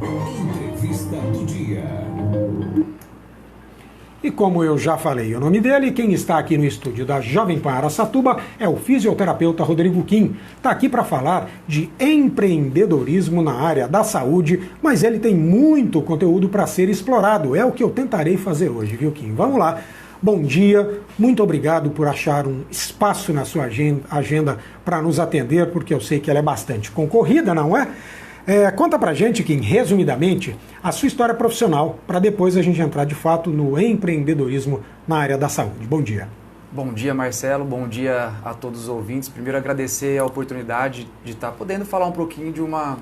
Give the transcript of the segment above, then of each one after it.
Entrevista do dia. E como eu já falei o nome dele, quem está aqui no estúdio da Jovem Pan Araçatuba é o fisioterapeuta Rodrigo Kim. Está aqui para falar de empreendedorismo na área da saúde, mas ele tem muito conteúdo para ser explorado. É o que eu tentarei fazer hoje, viu, Kim? Vamos lá. Bom dia, muito obrigado por achar um espaço na sua agenda para nos atender, porque eu sei que ela é bastante concorrida, não é? Conta pra gente, Kim, resumidamente, a sua história profissional, para depois a gente entrar de fato no empreendedorismo na área da saúde. Bom dia. Bom dia, Marcelo, bom dia a todos os ouvintes. Primeiro, agradecer a oportunidade de estar podendo falar um pouquinho de uma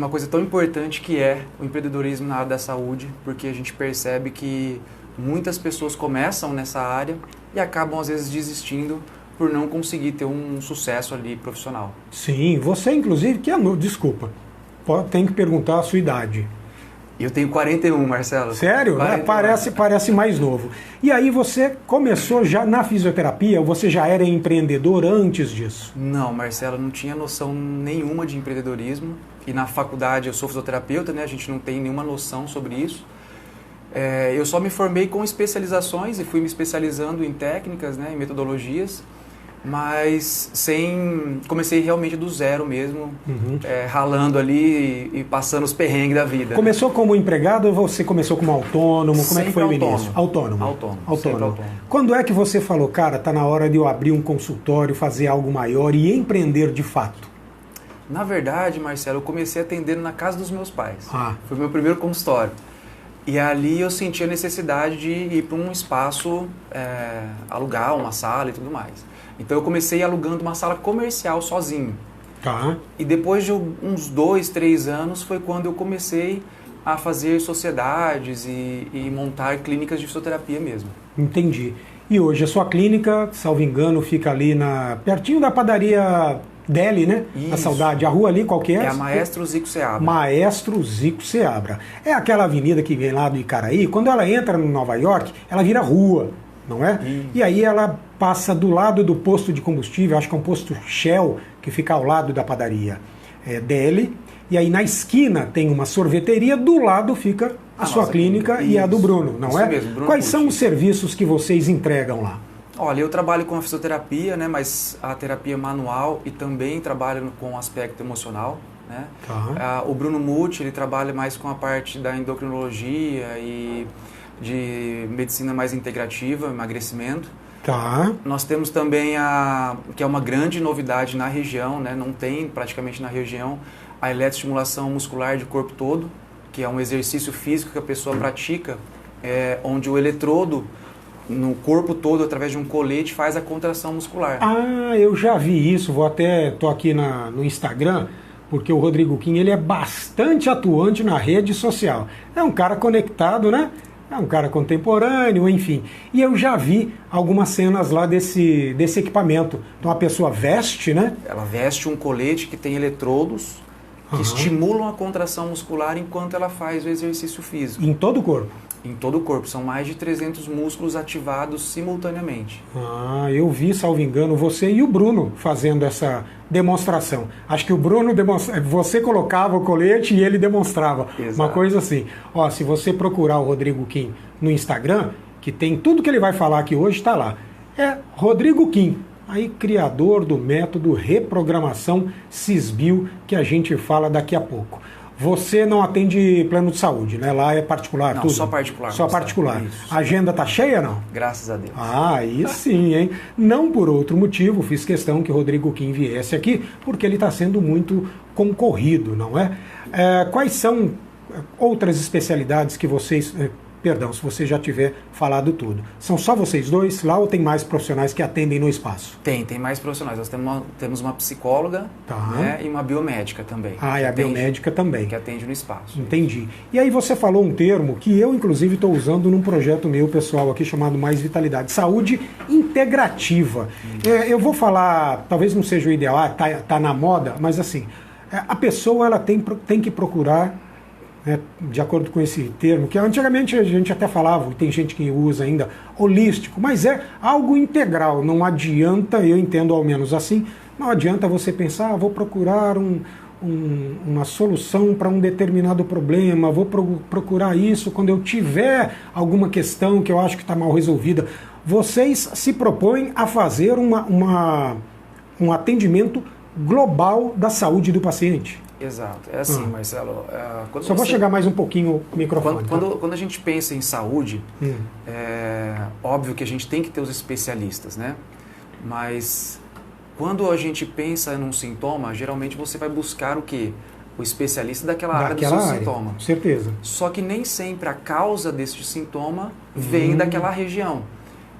coisa tão importante que é o empreendedorismo na área da saúde, porque a gente percebe que muitas pessoas começam nessa área e acabam, às vezes, desistindo por não conseguir ter um sucesso ali profissional. Sim, você, inclusive, que é novo, desculpa, tem que perguntar a sua idade. Eu tenho 41, Marcelo. Sério? 41. Parece mais novo. E aí você começou já na fisioterapia ou você já era empreendedor antes disso? Não, Marcelo, não tinha noção nenhuma de empreendedorismo. E na faculdade eu sou fisioterapeuta, né? A gente não tem nenhuma noção sobre isso. Eu só me formei com especializações e fui me especializando em técnicas, né, em metodologias, mas comecei realmente do zero mesmo, ralando ali e passando os perrengues da vida. Começou como empregado ou você começou como autônomo? Como é que foi o início? Autônomo. Autônomo. Quando é que você falou, cara, tá na hora de eu abrir um consultório, fazer algo maior e empreender de fato? Na verdade, Marcelo, eu comecei atendendo na casa dos meus pais. Foi o meu primeiro consultório. E ali eu senti a necessidade de ir para um espaço, alugar uma sala e tudo mais. Então eu comecei alugando uma sala comercial sozinho. Tá. E depois de uns 2, 3 anos foi quando eu comecei a fazer sociedades e montar clínicas de fisioterapia mesmo. Entendi. E hoje a sua clínica, salvo engano, fica ali pertinho da padaria Deli, né? Isso. Na Saudade. A rua ali, qual que é? É a Maestro Zico Seabra. Maestro Zico Seabra. É aquela avenida que vem lá do Icaraí. Quando ela entra no Nova York, ela vira rua, não é? E aí ela passa do lado do posto de combustível, acho que é um posto Shell, que fica ao lado da padaria Deli. E aí na esquina tem uma sorveteria, do lado fica a sua clínica e a do Bruno, não é? Mesmo, Bruno. Quais são os serviços que vocês entregam lá? Olha, eu trabalho com a fisioterapia, né, mas a terapia manual e também trabalho com o aspecto emocional, né? O Bruno Mucci, ele trabalha mais com a parte da endocrinologia e de medicina mais integrativa, emagrecimento. Tá. Nós temos também que é uma grande novidade na região, né, não tem praticamente na região, a eletroestimulação muscular de corpo todo, que é um exercício físico que a pessoa pratica, onde o eletrodo no corpo todo, através de um colete, faz a contração muscular. Eu já vi isso, tô aqui no Instagram, porque o Rodrigo Kim, ele é bastante atuante na rede social. É um cara conectado, né? É um cara contemporâneo, enfim. E eu já vi algumas cenas lá desse equipamento. Então a pessoa veste, né? Ela veste um colete que tem eletrodos que estimulam a contração muscular enquanto ela faz o exercício físico. Em todo o corpo? Em todo o corpo. São mais de 300 músculos ativados simultaneamente. Eu vi, salvo engano, você e o Bruno fazendo essa demonstração. Acho que o Bruno você colocava o colete e ele demonstrava. Exato. Uma coisa assim. Se você procurar o Rodrigo Kim no Instagram, que tem tudo que ele vai falar aqui hoje, está lá. É Rodrigo Kim. Aí, criador do método Reprogramação Cisbio, que a gente fala daqui a pouco. Você não atende plano de saúde, né? Lá é particular, não, tudo? Só particular. Só particular. A agenda tá cheia, não? Graças a Deus. Aí sim, hein? Não por outro motivo, fiz questão que o Rodrigo Kim viesse aqui, porque ele está sendo muito concorrido, não é? Quais são outras especialidades que vocês... Perdão, se você já tiver falado tudo. São só vocês dois lá ou tem mais profissionais que atendem no espaço? Tem mais profissionais. Nós temos uma psicóloga, né, e uma biomédica também. E a biomédica também. Que atende no espaço. Entendi. E aí você falou um termo que eu, inclusive, estou usando num projeto meu pessoal aqui chamado Mais Vitalidade. Saúde integrativa. Eu vou falar, talvez não seja o ideal, tá na moda, mas assim, a pessoa ela tem que procurar... de acordo com esse termo, que antigamente a gente até falava, e tem gente que usa ainda, holístico, mas é algo integral, não adianta, eu entendo ao menos assim, não adianta você pensar, vou procurar uma solução para um determinado problema, vou procurar isso quando eu tiver alguma questão que eu acho que está mal resolvida. Vocês se propõem a fazer um atendimento global da saúde do paciente. Exato. É assim, Marcelo. Só vou chegar mais um pouquinho o microfone. Quando a gente pensa em saúde, é óbvio que a gente tem que ter os especialistas, né? Mas quando a gente pensa num sintoma, geralmente você vai buscar o quê? O especialista daquela área do seu sintoma. Com certeza. Só que nem sempre a causa desse sintoma vem daquela região.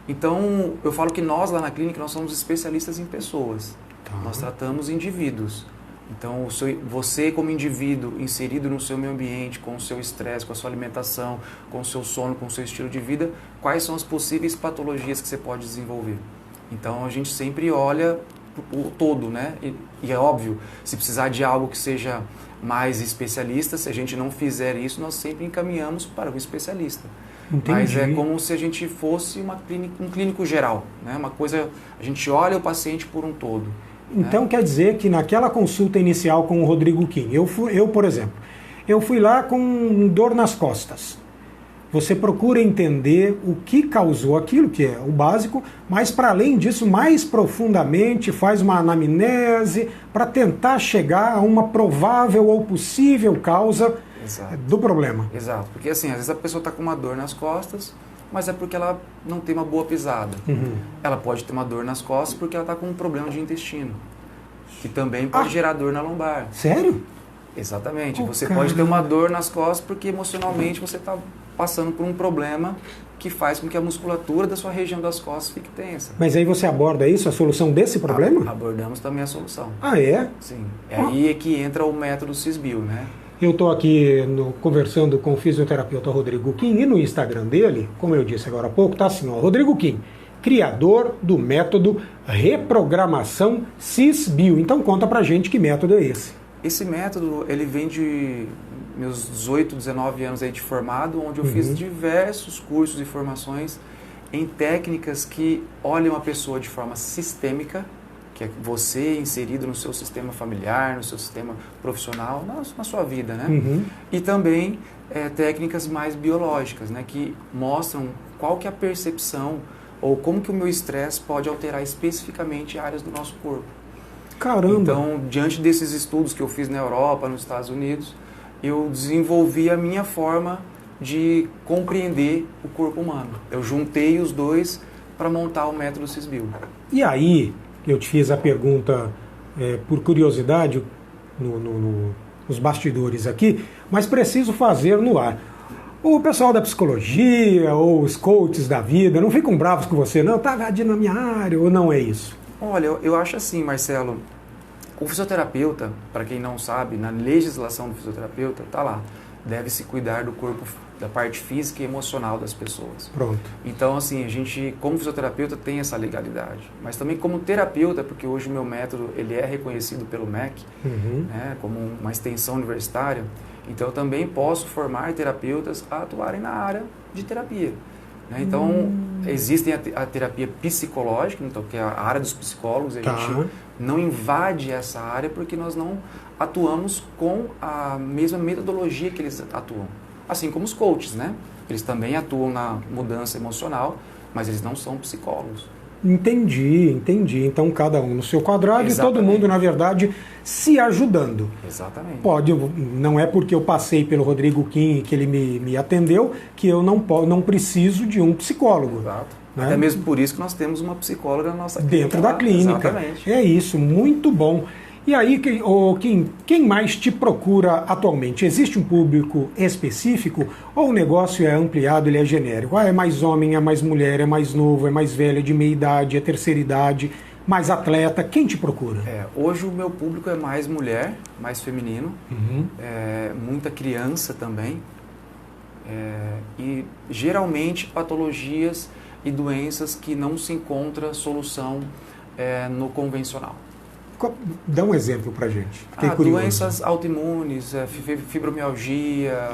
Então, eu falo que nós lá na clínica, nós somos especialistas em pessoas. Tá. Nós tratamos indivíduos. Então, você como indivíduo inserido no seu meio ambiente, com o seu estresse, com a sua alimentação, com o seu sono, com o seu estilo de vida, quais são as possíveis patologias que você pode desenvolver? Então, a gente sempre olha o todo, né? E é óbvio, se precisar de algo que seja mais especialista, se a gente não fizer isso, nós sempre encaminhamos para o especialista. Entendi. Mas é como se a gente fosse um clínico geral, né? Uma coisa, a gente olha o paciente por um todo. Então quer dizer que naquela consulta inicial com o Rodrigo Kim, eu, por exemplo, eu fui lá com dor nas costas. Você procura entender o que causou aquilo, que é o básico, mas para além disso, mais profundamente, faz uma anamnese para tentar chegar a uma provável ou possível causa do problema. Exato, porque assim, às vezes a pessoa está com uma dor nas costas, mas é porque ela não tem uma boa pisada. Ela pode ter uma dor nas costas porque ela está com um problema de intestino, que também pode gerar dor na lombar. Sério? Exatamente. Você pode ter uma dor nas costas porque emocionalmente você está passando por um problema que faz com que a musculatura da sua região das costas fique tensa. Mas aí você aborda isso, a solução desse problema? Abordamos também a solução. Ah, é? Sim. É aí é que entra o método Cisbio, né? Eu estou aqui conversando com o fisioterapeuta Rodrigo Kim e no Instagram dele, como eu disse agora há pouco, tá assim, ó, Rodrigo Kim, criador do método Reprogramação Cisbio. Então conta pra gente que método é esse. Esse método, ele vem de meus 18, 19 anos aí de formado, onde eu fiz diversos cursos e formações em técnicas que olham a pessoa de forma sistêmica, que é você inserido no seu sistema familiar, no seu sistema profissional, na sua vida, né? E também técnicas mais biológicas, né? Que mostram qual que é a percepção ou como que o meu estresse pode alterar especificamente áreas do nosso corpo. Caramba! Então, diante desses estudos que eu fiz na Europa, nos Estados Unidos, eu desenvolvi a minha forma de compreender o corpo humano. Eu juntei os dois para montar o método Cisbio. E aí, eu te fiz a pergunta por curiosidade nos bastidores aqui, mas preciso fazer no ar. O pessoal da psicologia ou os coaches da vida não ficam bravos com você, não? Tá invadindo na minha área ou não é isso? Olha, eu acho assim, Marcelo, o fisioterapeuta, para quem não sabe, na legislação do fisioterapeuta, tá lá, deve-se cuidar do corpo, da parte física e emocional das pessoas. Pronto. Então, assim, a gente, como fisioterapeuta, tem essa legalidade. Mas também como terapeuta, porque hoje o meu método, ele é reconhecido pelo MEC, né, como uma extensão universitária, então eu também posso formar terapeutas a atuarem na área de terapia. Então, existe a terapia psicológica, então, que é a área dos psicólogos, a gente não invade essa área porque nós não atuamos com a mesma metodologia que eles atuam. Assim como os coaches, né? Eles também atuam na mudança emocional, mas eles não são psicólogos. Entendi. Então, cada um no seu quadrado. Exatamente. E todo mundo, na verdade, se ajudando. Exatamente. Não é porque eu passei pelo Rodrigo Kim e que ele me atendeu que eu não preciso de um psicólogo. Exato. Né? Até mesmo por isso que nós temos uma psicóloga na nossa clínica. Dentro da clínica. Exatamente. É isso, muito bom. E aí, quem mais te procura atualmente? Existe um público específico ou o negócio é ampliado, ele é genérico? É mais homem, é mais mulher, é mais novo, é mais velho, é de meia idade, é terceira idade, mais atleta? Quem te procura? Hoje o meu público é mais mulher, mais feminino, muita criança também, e geralmente patologias e doenças que não se encontra solução no convencional. Dá um exemplo pra gente. Fiquei curioso. Doenças autoimunes, fibromialgia,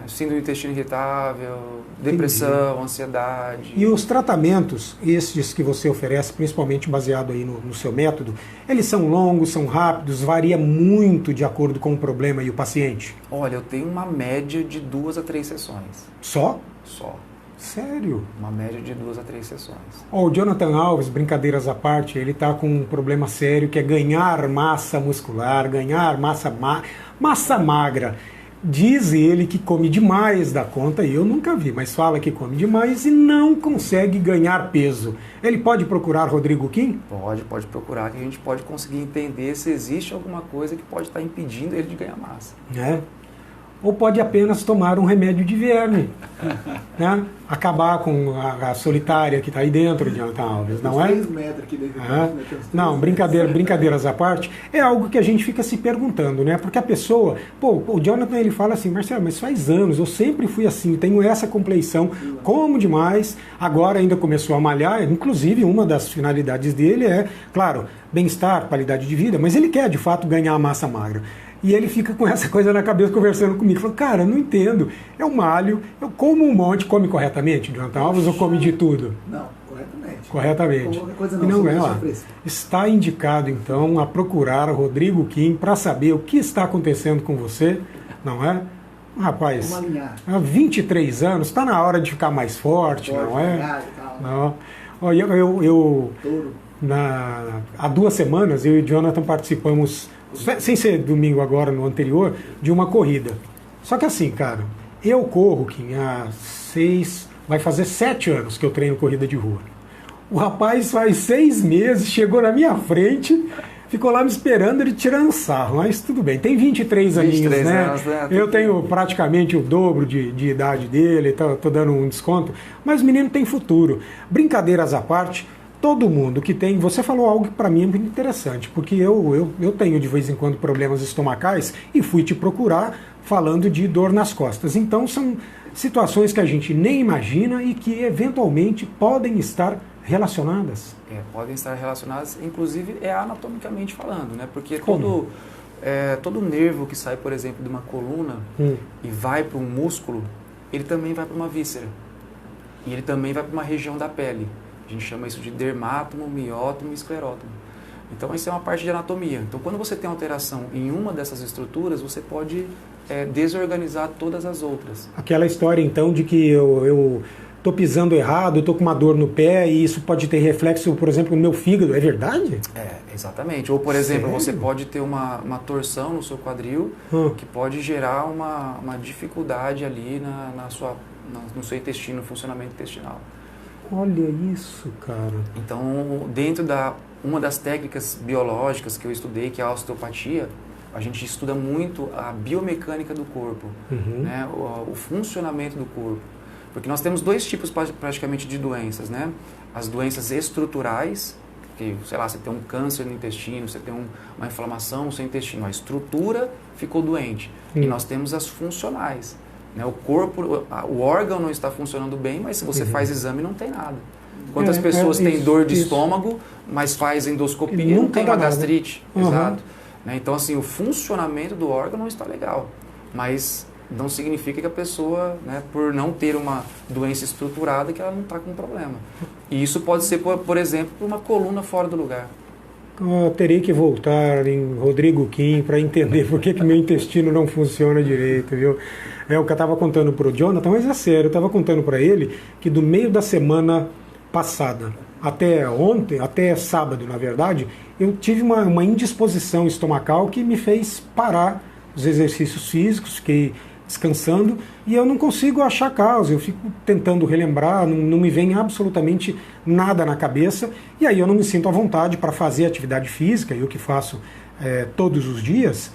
síndrome do intestino irritável, depressão, ansiedade. E os tratamentos, esses que você oferece, principalmente baseado aí no seu método, eles são longos, são rápidos, varia muito de acordo com o problema e o paciente? Olha, eu tenho uma média de 2 a 3 sessões. Só? Só. Sério? Uma média de 2 a 3 sessões. O Jonathan Alves, brincadeiras à parte, ele está com um problema sério que é ganhar massa muscular, ganhar massa magra. Diz ele que come demais da conta, e eu nunca vi, mas fala que come demais e não consegue ganhar peso. Ele pode procurar Rodrigo Kim? Pode procurar, que a gente pode conseguir entender se existe alguma coisa que pode estar impedindo ele de ganhar massa. Ou pode apenas tomar um remédio de verme, né? Acabar com a solitária que está aí dentro de Jonathan Alves, não é? 3 metros aqui dentro. Não, brincadeiras à parte, é algo que a gente fica se perguntando, né? Porque a pessoa, o Jonathan ele fala assim, Marcelo, mas faz anos, eu sempre fui assim, tenho essa compleição, como demais, agora ainda começou a malhar, inclusive uma das finalidades dele é, claro, bem-estar, qualidade de vida, mas ele quer de fato ganhar massa magra. E ele fica com essa coisa na cabeça conversando comigo. Falou, cara, não entendo. Eu malho, eu como um monte. Come corretamente, Jonathan Alves, ou come de tudo? Não, corretamente. Corretamente. Qualquer coisa não, não é lá. fresco. Está indicado, então, a procurar Rodrigo Kim para saber o que está acontecendo com você, não é? Rapaz, há 23 anos, está na hora de ficar mais forte, não é? Não. Olha, há 2 semanas, eu e o Jonathan participamos, sem ser domingo agora, no anterior, de uma corrida. Só que assim, cara, eu corro, Kim, vai fazer 7 anos que eu treino corrida de rua. O rapaz faz 6 meses, chegou na minha frente, ficou lá me esperando, ele tirando sarro, mas tudo bem. Tem 23 aninhos, né? Anos, né? Eu tenho praticamente o dobro de idade dele, tô dando um desconto, mas o menino tem futuro. Brincadeiras à parte, todo mundo que tem... Você falou algo que para mim é muito interessante, porque eu tenho de vez em quando problemas estomacais e fui te procurar falando de dor nas costas. Então são situações que a gente nem imagina e que eventualmente podem estar relacionadas. Podem estar relacionadas, inclusive anatomicamente falando, né? Porque todo nervo que sai, por exemplo, de uma coluna e vai para um músculo, ele também vai para uma víscera. E ele também vai para uma região da pele. A gente chama isso de dermátomo, miótomo e esclerótomo. Então, isso é uma parte de anatomia. Então, quando você tem alteração em uma dessas estruturas, você pode desorganizar todas as outras. Aquela história, então, de que eu estou pisando errado, estou com uma dor no pé e isso pode ter reflexo, por exemplo, no meu fígado. É verdade? Exatamente. Ou, por exemplo, Sério? você pode ter uma torção no seu quadril que pode gerar uma dificuldade ali no seu intestino, no funcionamento intestinal. Olha isso, cara. Então, dentro uma das técnicas biológicas que eu estudei, que é a osteopatia, a gente estuda muito a biomecânica do corpo, né? O funcionamento do corpo. Porque nós temos 2 tipos praticamente de doenças, né? As doenças estruturais, que, sei lá, você tem um câncer no intestino, você tem uma inflamação no seu intestino, a estrutura ficou doente. E nós temos as funcionais. O corpo, o órgão não está funcionando bem, mas se você faz exame não tem nada. Quantas pessoas têm dor de estômago, mas faz endoscopia e não tem uma gastrite? Exato. Então, assim, o funcionamento do órgão não está legal, mas não significa que a pessoa, por não ter uma doença estruturada, que ela não está com problema. E isso pode ser, por exemplo, uma coluna fora do lugar. Eu terei que voltar em Rodrigo Kim para entender por que meu intestino não funciona direito, viu? É o que eu estava contando para o Jonathan, mas é sério, eu estava contando para ele que do meio da semana passada até ontem, até sábado, na verdade, eu tive uma indisposição estomacal que me fez parar os exercícios físicos, fiquei descansando e eu não consigo achar causa, eu fico tentando relembrar, não me vem absolutamente nada na cabeça e aí eu não me sinto à vontade para fazer atividade física, eu que faço todos os dias,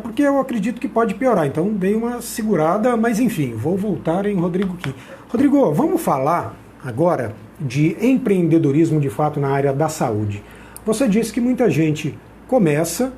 porque eu acredito que pode piorar, então dei uma segurada, mas enfim, vou voltar em Rodrigo Kim. Rodrigo, vamos falar agora de empreendedorismo de fato na área da saúde. Você disse que muita gente começa,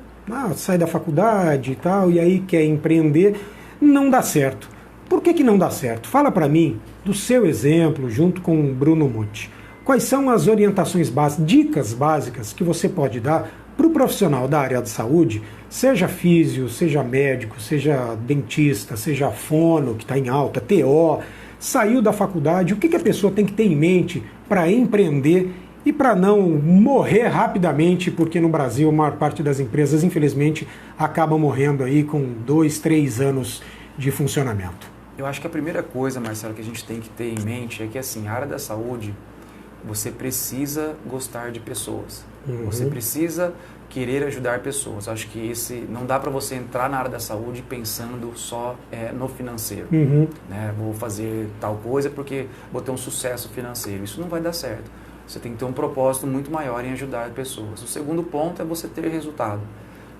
sai da faculdade e tal, e aí quer empreender, não dá certo. Por que não dá certo? Fala para mim do seu exemplo, junto com o Bruno Monte. Quais são as orientações básicas, dicas básicas que você pode dar para o profissional da área de saúde, seja físio, seja médico, seja dentista, seja fono, que está em alta, TO, saiu da faculdade, o que a pessoa tem que ter em mente para empreender e para não morrer rapidamente, porque no Brasil a maior parte das empresas, infelizmente, acaba morrendo aí com 2, 3 anos de funcionamento? Eu acho que a primeira coisa, Marcelo, que a gente tem que ter em mente é que, assim, a área da saúde, você precisa gostar de pessoas. Você precisa querer ajudar pessoas. Acho que não dá para você entrar na área da saúde pensando só no financeiro. Né? Vou fazer tal coisa porque vou ter um sucesso financeiro. Isso não vai dar certo. Você tem que ter um propósito muito maior em ajudar pessoas. O segundo ponto é você ter resultado.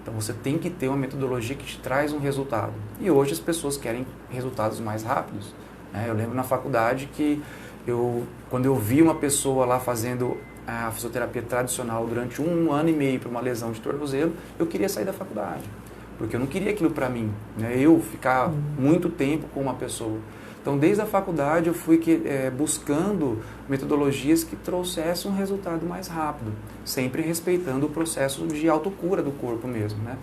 Então você tem que ter uma metodologia que te traz um resultado. E hoje as pessoas querem resultados mais rápidos. Né? Eu lembro na faculdade que quando eu vi uma pessoa lá fazendo a fisioterapia tradicional durante 1 ano e meio para uma lesão de tornozelo, eu queria sair da faculdade, porque eu não queria aquilo para mim, né? Eu ficar muito tempo com uma pessoa. Então, desde a faculdade, eu fui buscando metodologias que trouxessem um resultado mais rápido, sempre respeitando o processo de autocura do corpo mesmo, né?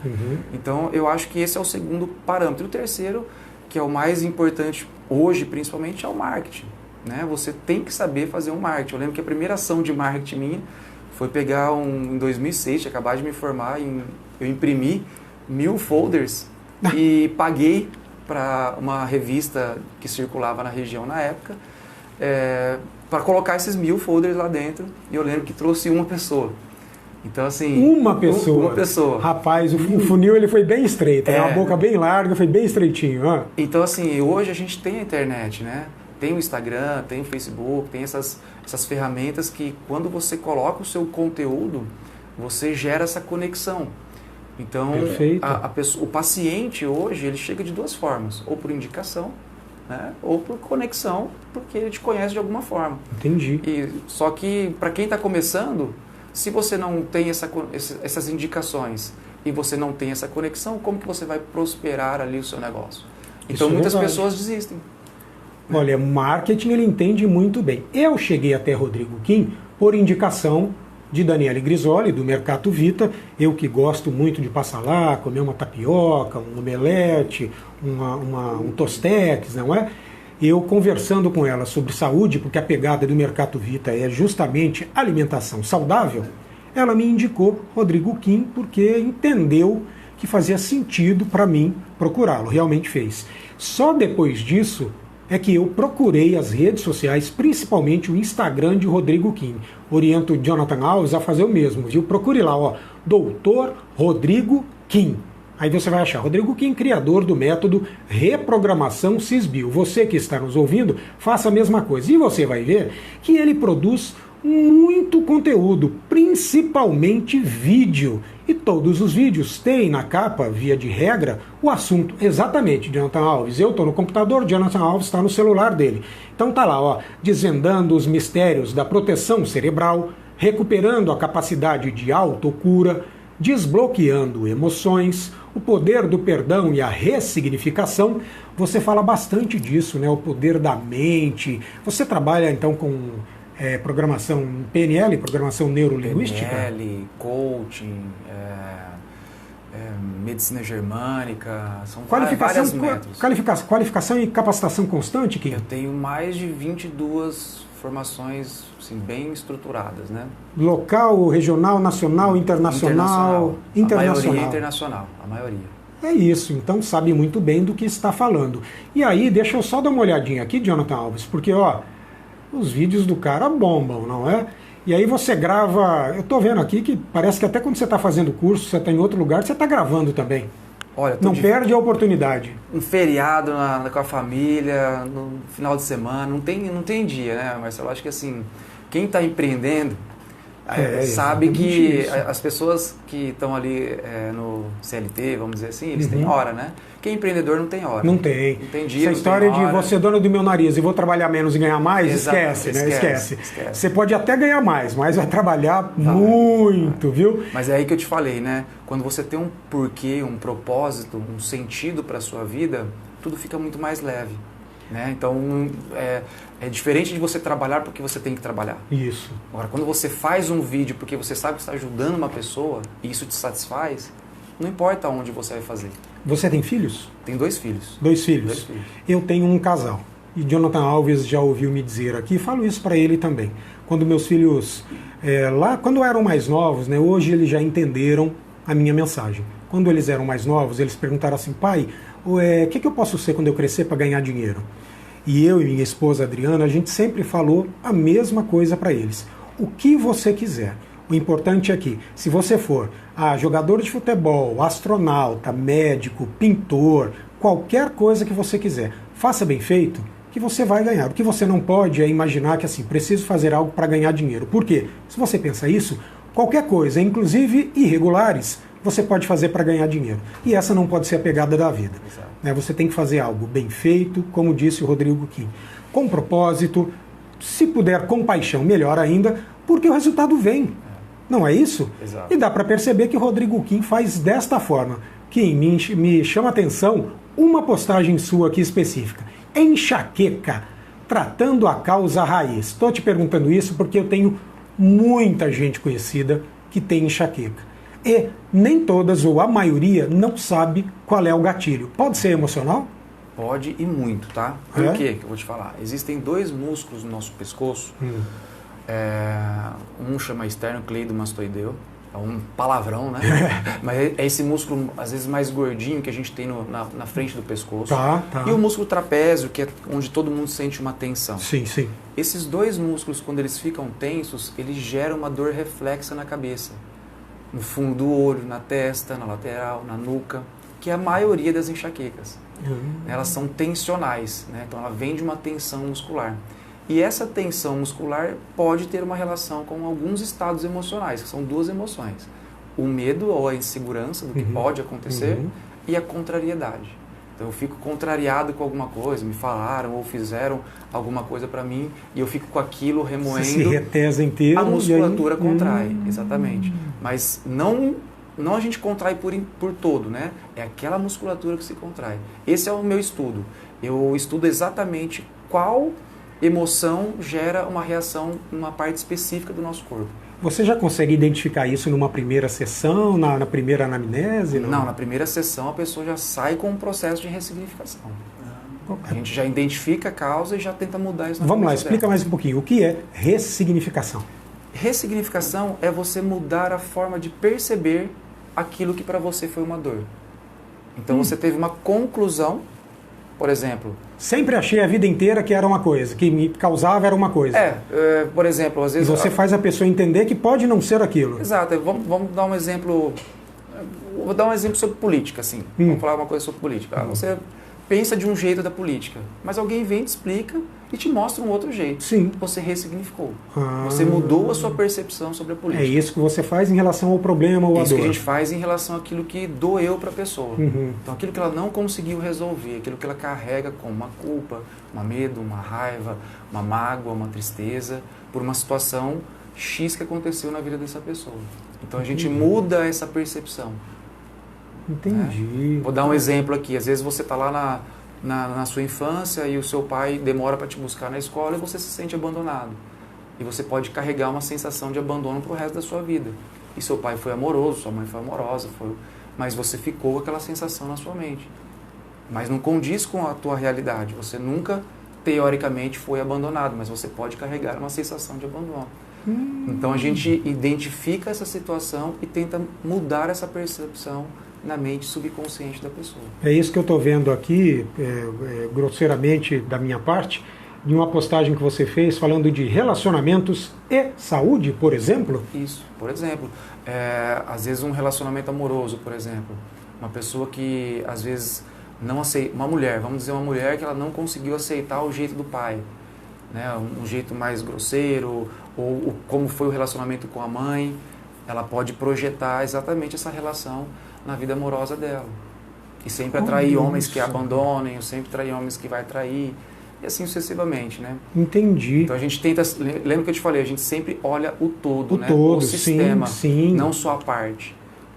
Então, eu acho que esse é o segundo parâmetro. E o terceiro, que é o mais importante hoje, principalmente, é o marketing. Né? Você tem que saber fazer um marketing. Eu lembro que a primeira ação de marketing minha foi pegar em 2006, tinha acabado de me formar, eu imprimi 1000 folders e paguei para uma revista que circulava na região na época, para colocar esses 1000 folders lá dentro, e eu lembro que trouxe uma pessoa. Então, assim... Uma pessoa. Rapaz, o funil ele foi bem estreito, né? Uma boca bem larga, foi bem estreitinho. Então, assim, hoje a gente tem a internet, né? Tem o Instagram, tem o Facebook, tem essas ferramentas que quando você coloca o seu conteúdo, você gera essa conexão. Então, o paciente hoje, ele chega de 2 formas, ou por indicação, né, ou por conexão, porque ele te conhece de alguma forma. Entendi. Só que, para quem está começando, se você não tem essas indicações e você não tem essa conexão, como que você vai prosperar ali o seu negócio? Então, muitas pessoas desistem. Olha, marketing ele entende muito bem. Eu cheguei até Rodrigo Kim por indicação de Daniele Grisoli, do Mercato Vita. Eu que gosto muito de passar lá, comer uma tapioca, um omelete, um tostex, não é? Eu conversando com ela sobre saúde, porque a pegada do Mercato Vita é justamente alimentação saudável, ela me indicou Rodrigo Kim porque entendeu que fazia sentido para mim procurá-lo. Realmente fez. Só depois disso é que eu procurei as redes sociais, principalmente o Instagram de Rodrigo Kim. Oriento o Jonathan Alves a fazer o mesmo, viu? Procure lá, ó, Doutor Rodrigo Kim. Aí você vai achar Rodrigo Kim, criador do método Reprogramação Cisbio. Você que está nos ouvindo, faça a mesma coisa. E você vai ver que ele produz muito conteúdo, principalmente vídeo. E todos os vídeos têm na capa, via de regra, o assunto exatamente. Jonathan Alves, eu estou no computador, Jonathan Alves está no celular dele. Então tá lá, ó, desvendando os mistérios da proteção cerebral, recuperando a capacidade de autocura, desbloqueando emoções, o poder do perdão e a ressignificação. Você fala bastante disso, né? O poder da mente. Você trabalha então com programação PNL, programação neurolinguística? PNL, coaching, medicina germânica, são vários métodos. Qualificação e capacitação constante, Kim? Eu tenho mais de 22 formações assim, bem estruturadas, né? Local, regional, nacional, internacional? A maioria é internacional, a maioria. É isso, então sabe muito bem do que está falando. E aí, deixa eu só dar uma olhadinha aqui, Jonathan Alves, porque ó, os vídeos do cara bombam, não é? E aí você grava, eu tô vendo aqui que parece que até quando você está fazendo curso, você está em outro lugar, você está gravando também. Olha, não perde a oportunidade. Um feriado com a família, no final de semana, não tem dia, né, Marcelo? Acho que assim, quem está empreendendo sabe que isso. As pessoas que estão ali no CLT, vamos dizer assim, eles têm hora, né? Quem é empreendedor não tem hora. Não tem. Não tem dia, essa história de você é dono do meu nariz e vou trabalhar menos e ganhar mais, esquece. Você pode até ganhar mais, mas vai trabalhar muito, viu? Mas é aí que eu te falei, né? Quando você tem um porquê, um propósito, um sentido para a sua vida, tudo fica muito mais leve. Né? Então, é diferente de você trabalhar porque você tem que trabalhar. Isso. Agora, quando você faz um vídeo porque você sabe que está ajudando uma pessoa e isso te satisfaz, não importa onde você vai fazer. Você tem filhos? Tenho 2 filhos. 2 filhos. 2 filhos. Eu tenho um casal. E Jonathan Alves já ouviu me dizer aqui, falo isso para ele também. Quando meus filhos, lá quando eram mais novos, né, hoje eles já entenderam a minha mensagem. Quando eles eram mais novos, eles perguntaram assim, pai, o que eu posso ser quando eu crescer para ganhar dinheiro? E eu e minha esposa Adriana, a gente sempre falou a mesma coisa para eles. O que você quiser. O importante é que, se você for jogador de futebol, astronauta, médico, pintor, qualquer coisa que você quiser, faça bem feito, que você vai ganhar. O que você não pode é imaginar que assim, preciso fazer algo para ganhar dinheiro. Por quê? Se você pensa isso, qualquer coisa, inclusive irregulares, você pode fazer para ganhar dinheiro. E essa não pode ser a pegada da vida. Você tem que fazer algo bem feito, como disse o Rodrigo Kim, com propósito, se puder com paixão, melhor ainda, porque o resultado vem. Não é isso? Exato. E dá para perceber que o Rodrigo Kim faz desta forma. Kim, me chama a atenção uma postagem sua aqui específica. Enxaqueca, tratando a causa raiz. Estou te perguntando isso porque eu tenho muita gente conhecida que tem enxaqueca. E nem todas, ou a maioria, não sabe qual é o gatilho. Pode ser emocional? Pode e muito, tá? Por quê que eu vou te falar? Existem 2 músculos no nosso pescoço. Um chama esternocleidomastoideu, é um palavrão, né? Mas é esse músculo, às vezes, mais gordinho que a gente tem na frente do pescoço. Tá. E o músculo trapézio, que é onde todo mundo sente uma tensão. Sim. Esses 2 músculos, quando eles ficam tensos, eles geram uma dor reflexa na cabeça. No fundo do olho, na testa, na lateral, na nuca, que é a maioria das enxaquecas. Elas são tensionais, né? Então ela vem de uma tensão muscular. E essa tensão muscular pode ter uma relação com alguns estados emocionais, que são 2 emoções. O medo ou a insegurança do que pode acontecer e a contrariedade. Então eu fico contrariado com alguma coisa, me falaram ou fizeram alguma coisa para mim e eu fico com aquilo remoendo. Você se retesa inteiro. A musculatura contrai, exatamente. Mas não a gente contrai por todo, né? É aquela musculatura que se contrai. Esse é o meu estudo. Eu estudo exatamente qual emoção gera uma reação numa parte específica do nosso corpo. Você já consegue identificar isso numa primeira sessão, na primeira anamnese? Não, na primeira sessão a pessoa já sai com um processo de ressignificação. A gente já identifica a causa e já tenta mudar isso. Vamos lá, explica mais um pouquinho. O que é ressignificação? Ressignificação é você mudar a forma de perceber aquilo que para você foi uma dor. Então você teve uma conclusão, por exemplo... Sempre achei a vida inteira que era uma coisa, que me causava era uma coisa. Por exemplo, às vezes... E você faz a pessoa entender que pode não ser aquilo. Exato. Vamos dar um exemplo... Vou dar um exemplo sobre política, assim. Vamos falar uma coisa sobre política. Você pensa de um jeito da política, mas alguém vem, te explica e te mostra um outro jeito. Sim. Você ressignificou. Você mudou a sua percepção sobre a política. É isso que você faz em relação ao problema ou à dor. Isso que a gente faz em relação àquilo que doeu para a pessoa. Então, aquilo que ela não conseguiu resolver, aquilo que ela carrega como uma culpa, um medo, uma raiva, uma mágoa, uma tristeza, por uma situação X que aconteceu na vida dessa pessoa. Então, a gente muda essa percepção. Entendi. Vou dar um exemplo aqui. Às vezes você está lá na sua infância e o seu pai demora para te buscar na escola e você se sente abandonado. E você pode carregar uma sensação de abandono para o resto da sua vida. E seu pai foi amoroso, sua mãe foi amorosa, mas você ficou com aquela sensação na sua mente. Mas não condiz com a tua realidade. Você nunca, teoricamente, foi abandonado, mas você pode carregar uma sensação de abandono. Então a gente identifica essa situação e tenta mudar essa percepção na mente subconsciente da pessoa. É isso que eu estou vendo aqui, grosseiramente da minha parte, de uma postagem que você fez falando de relacionamentos e saúde, por exemplo? Isso, por exemplo. Às vezes um relacionamento amoroso, por exemplo. Uma pessoa que, às vezes, não aceita... Uma mulher, vamos dizer uma mulher que ela não conseguiu aceitar o jeito do pai. Né? Um jeito mais grosseiro, ou como foi o relacionamento com a mãe. Ela pode projetar exatamente essa relação na vida amorosa dela. E sempre atrair homens que abandonem, ou sempre atrair homens que vai trair, e assim sucessivamente, né? Entendi. Então a gente tenta, lembra que eu te falei, a gente sempre olha o todo, né? Todo, o sistema, sim. Não só a parte.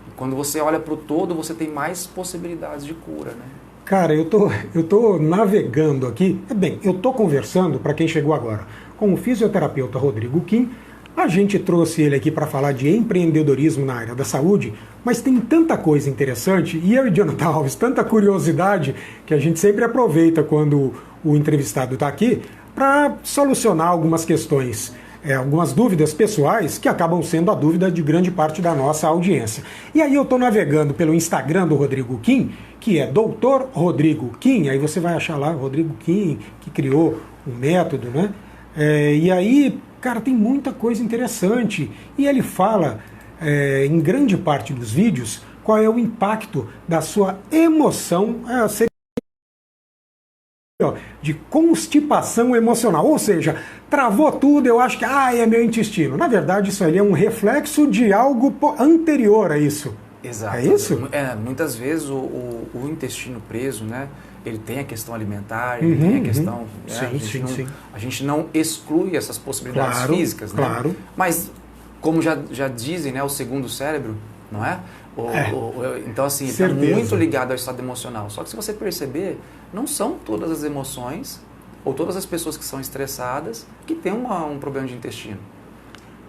E quando você olha para o todo, você tem mais possibilidades de cura, né? Cara, eu tô navegando aqui. Bem, eu tô conversando, para quem chegou agora, com o fisioterapeuta Rodrigo Kim. A gente trouxe ele aqui para falar de empreendedorismo na área da saúde, mas tem tanta coisa interessante, e eu e Jonathan Alves, tanta curiosidade, que a gente sempre aproveita quando o entrevistado está aqui, para solucionar algumas questões, algumas dúvidas pessoais, que acabam sendo a dúvida de grande parte da nossa audiência. E aí eu estou navegando pelo Instagram do Rodrigo Kim, que é Dr. Rodrigo Kim, aí você vai achar lá Rodrigo Kim, que criou um método, né? E aí, cara, tem muita coisa interessante. E ele fala, em grande parte dos vídeos, qual é o impacto da sua emoção de constipação emocional. Ou seja, travou tudo, eu acho que é meu intestino. Na verdade, isso aí é um reflexo de algo anterior a isso. Exato. É isso? Muitas vezes o intestino preso, né? Ele tem a questão alimentar, ele tem a questão... Sim. A gente não exclui essas possibilidades físicas, né? Claro. Mas, como já dizem, né? O segundo cérebro, não é? Então, assim, ele está muito ligado ao estado emocional. Só que se você perceber, não são todas as emoções ou todas as pessoas que são estressadas que têm um problema de intestino.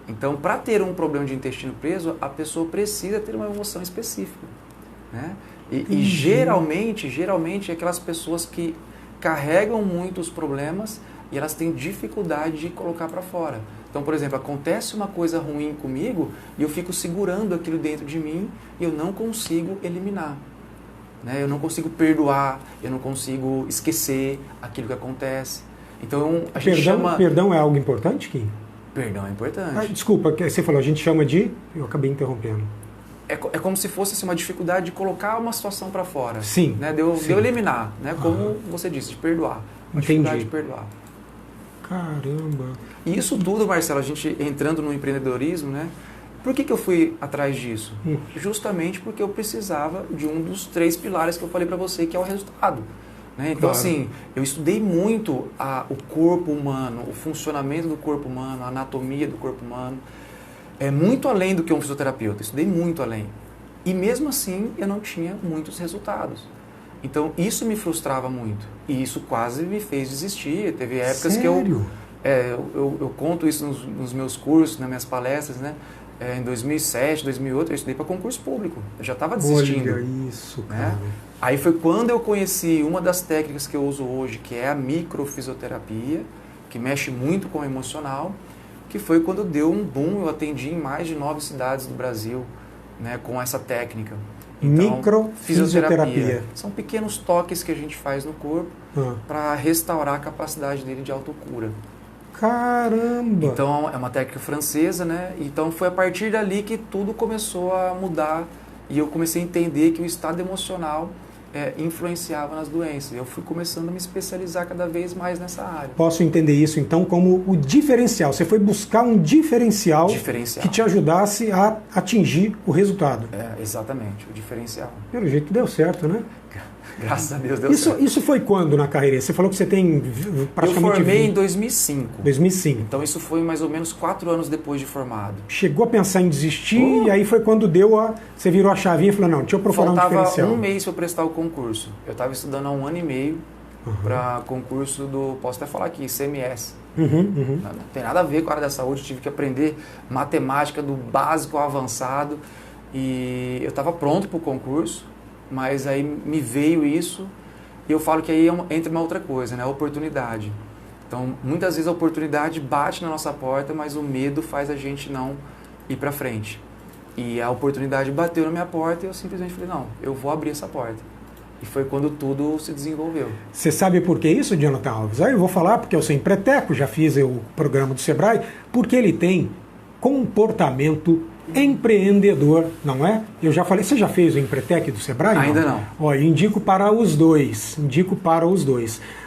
Então, para ter um problema de intestino preso, a pessoa precisa ter uma emoção específica, né? E geralmente, aquelas pessoas que carregam muito os problemas e elas têm dificuldade de colocar para fora. Então, por exemplo, acontece uma coisa ruim comigo e eu fico segurando aquilo dentro de mim e eu não consigo eliminar, né? Eu não consigo perdoar, eu não consigo esquecer aquilo que acontece. Então, a gente chama... Perdão é algo importante, Kim? Perdão é importante. Desculpa, você falou, a gente chama de... Eu acabei interrompendo. É como se fosse assim, uma dificuldade de colocar uma situação para fora. Sim. Né? De eu eliminar, né? Como você disse, de perdoar. Uma dificuldade de perdoar. Caramba. E isso tudo, Marcelo, a gente entrando no empreendedorismo, né? Por que eu fui atrás disso? Justamente porque eu precisava de um dos 3 pilares que eu falei para você, que é o resultado. Né? Então, assim, eu estudei muito o corpo humano, o funcionamento do corpo humano, a anatomia do corpo humano. É muito além do que um fisioterapeuta, estudei muito além. E mesmo assim, eu não tinha muitos resultados. Então, isso me frustrava muito. E isso quase me fez desistir. Teve épocas que eu conto isso nos meus cursos, nas minhas palestras, né? Em 2007, 2008, eu estudei para concurso público. Eu já estava desistindo. Olha isso, cara. Né? Aí foi quando eu conheci uma das técnicas que eu uso hoje, que é a microfisioterapia, que mexe muito com o emocional, que foi quando deu um boom. Eu atendi em mais de 9 cidades do Brasil, né, com essa técnica. Então, microfisioterapia. São pequenos toques que a gente faz no corpo para restaurar a capacidade dele de autocura. Caramba! Então, é uma técnica francesa, né? Então, foi a partir dali que tudo começou a mudar e eu comecei a entender que o estado emocional influenciava nas doenças. Eu fui começando a me especializar cada vez mais nessa área. Posso entender isso, então, como o diferencial. Você foi buscar um diferencial que te ajudasse a atingir o resultado. Exatamente, o diferencial. Pelo jeito deu certo, né? Graças a Deus deu certo. Isso foi quando na carreira? Você falou que você tem praticamente... Eu formei em 2005. 2005. Então isso foi mais ou menos 4 anos depois de formado. Chegou a pensar em desistir e aí foi quando você virou a chavinha e falou, não, deixa eu procurar um diferencial. Faltava um mês para eu prestar o concurso. Eu estava estudando há 1 ano e meio para concurso posso até falar aqui, ICMS. Não tem nada a ver com a área da saúde, tive que aprender matemática do básico ao avançado e eu estava pronto para o concurso. Mas aí me veio isso e eu falo que aí entra uma outra coisa, né? A oportunidade. Então, muitas vezes a oportunidade bate na nossa porta, mas o medo faz a gente não ir para frente. E a oportunidade bateu na minha porta e eu simplesmente falei, não, eu vou abrir essa porta. E foi quando tudo se desenvolveu. Você sabe por que isso, Jonathan Alves? Aí eu vou falar porque eu sou empreteco, já fiz o programa do Sebrae, porque ele tem comportamento empreendedor, não é? Eu já falei, você já fez o Empretec do Sebrae? Ainda não. Olha, indico para os dois.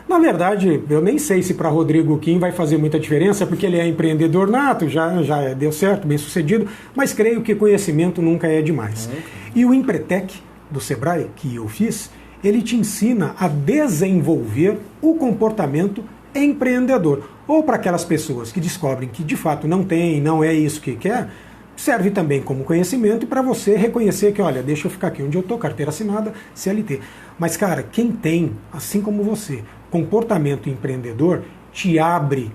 Na verdade, eu nem sei se para Rodrigo Kim vai fazer muita diferença, porque ele é empreendedor nato, já deu certo, bem sucedido, mas creio que conhecimento nunca é demais. E o Empretec do Sebrae, que eu fiz, ele te ensina a desenvolver o comportamento empreendedor. Ou para aquelas pessoas que descobrem que de fato não é isso que quer, serve também como conhecimento e para você reconhecer que, olha, deixa eu ficar aqui onde eu estou, carteira assinada, CLT. Mas, cara, quem tem, assim como você, comportamento empreendedor, te abre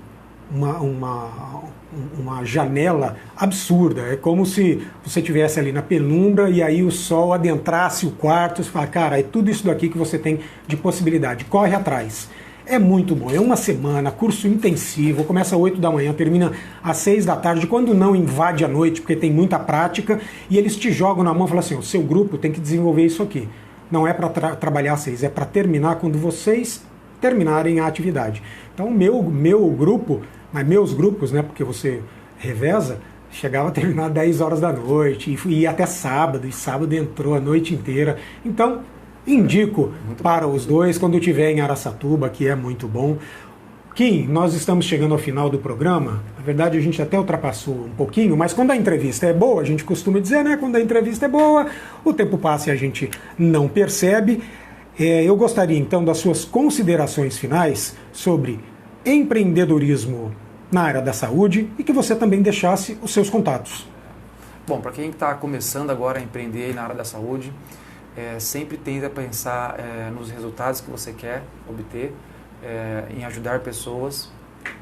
uma janela absurda. É como se você estivesse ali na penumbra e aí o sol adentrasse o quarto e você fala, cara, é tudo isso daqui que você tem de possibilidade. Corre atrás. É muito bom. É uma semana, curso intensivo, começa às 8 da manhã, termina às 6 da tarde, quando não invade a noite, porque tem muita prática, e eles te jogam na mão e falam assim, o seu grupo tem que desenvolver isso aqui. Não é para trabalhar às 6, é para terminar quando vocês terminarem a atividade. Então, meu grupo, mas meus grupos, né, porque você reveza, chegava a terminar 10 horas da noite, e ia até sábado, e sábado entrou a noite inteira. Então, indico para os dois, quando estiver em Araçatuba, que é muito bom. Kim, nós estamos chegando ao final do programa. Na verdade, a gente até ultrapassou um pouquinho, mas quando a entrevista é boa, a gente costuma dizer, né? Quando a entrevista é boa, o tempo passa e a gente não percebe. Eu gostaria, então, das suas considerações finais sobre empreendedorismo na área da saúde e que você também deixasse os seus contatos. Bom, para quem está começando agora a empreender na área da saúde, sempre tenta pensar nos resultados que você quer obter, em ajudar pessoas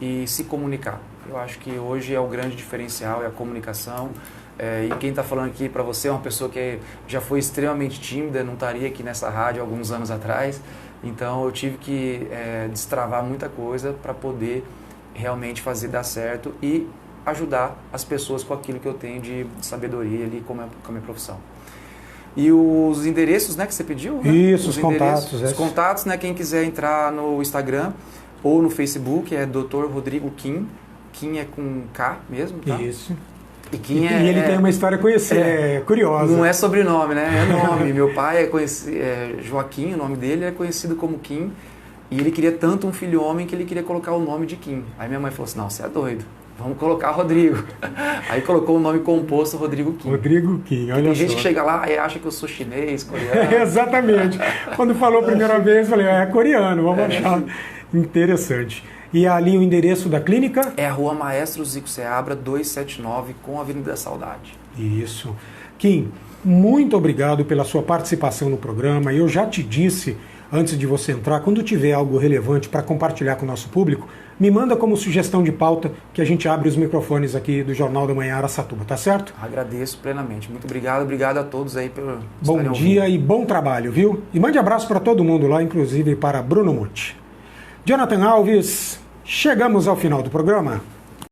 e se comunicar. Eu acho que hoje é o grande diferencial, é a comunicação. E quem está falando aqui para você é uma pessoa que já foi extremamente tímida, não estaria aqui nessa rádio alguns anos atrás. Então eu tive que destravar muita coisa para poder realmente fazer dar certo e ajudar as pessoas com aquilo que eu tenho de sabedoria ali com a minha profissão. E os endereços, né, que você pediu? Né? Isso, os contatos. Os contatos, né, quem quiser entrar no Instagram ou no Facebook é Dr. Rodrigo Kim. Kim é com K mesmo, tá? Isso. E Kim e ele tem uma história curiosa. Não é sobrenome, né? É nome. Meu pai Joaquim, o nome dele é conhecido como Kim. E ele queria tanto um filho homem que ele queria colocar o nome de Kim. Aí minha mãe falou assim, não, você é doido. Vamos colocar Rodrigo. Aí colocou o nome composto Rodrigo Kim. Rodrigo Kim, olha só. Tem gente que chega lá e acha que eu sou chinês, coreano. Exatamente. Quando falou a primeira vez, eu falei, é coreano, vamos achar interessante. E ali o endereço da clínica? É a Rua Maestro Zico Seabra, 279, com a Avenida da Saudade. Isso. Kim, muito obrigado pela sua participação no programa. Eu já te disse, antes de você entrar, quando tiver algo relevante para compartilhar com o nosso público, me manda como sugestão de pauta que a gente abre os microfones aqui do Jornal da Manhã Araçatuba, tá certo? Agradeço plenamente. Muito obrigado a todos aí pelo bom dia ouvindo. E bom trabalho, viu? E mande abraço para todo mundo lá, inclusive para Bruno Monte. Jonathan Alves, chegamos ao final do programa.